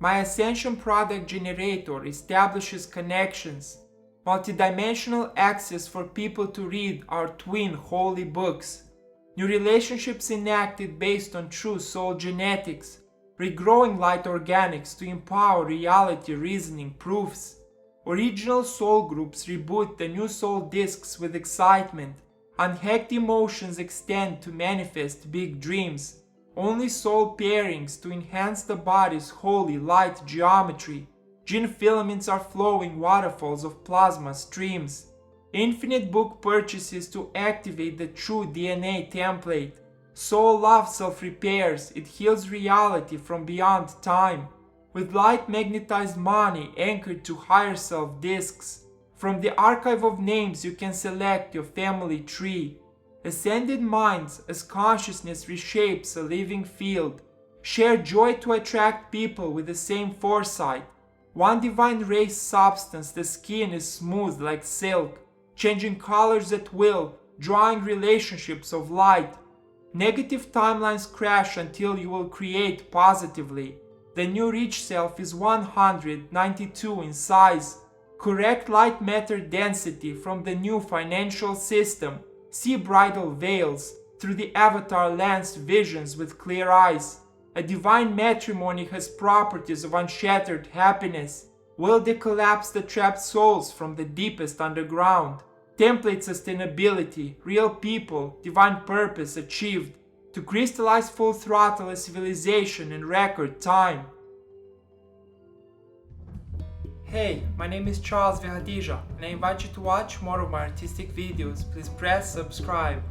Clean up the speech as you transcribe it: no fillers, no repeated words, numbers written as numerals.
My Ascension product generator establishes connections, multidimensional access for people to read our twin holy books, new relationships enacted based on true soul genetics, regrowing light organics to empower reality reasoning proofs. Original soul groups reboot the new soul discs with excitement. Unhacked emotions extend to manifest big dreams. Only soul pairings to enhance the body's holy light geometry. Gene filaments are flowing waterfalls of plasma streams. Infinite book purchases to activate the true DNA template. Soul love self-repairs, it heals reality from beyond time. With light magnetized money anchored to higher self discs. From the archive of names you can select your family tree. Ascended minds as consciousness reshapes a living field. Share joy to attract people with the same foresight. One divine race substance, the skin is smooth like silk, changing colors at will, drawing relationships of light. Negative timelines crash until you will create positively. The new rich self is 192 in size. Correct light matter density from the new financial system. See bridal veils through the avatar lens visions with clear eyes. A divine matrimony has properties of unshattered happiness. Will decollapse the trapped souls from the deepest underground. Template sustainability, real people, divine purpose achieved. To crystallize full throttle a civilization in record time. Hey, my name is Charles Verradija, and I invite you to watch more of my artistic videos. Please press subscribe.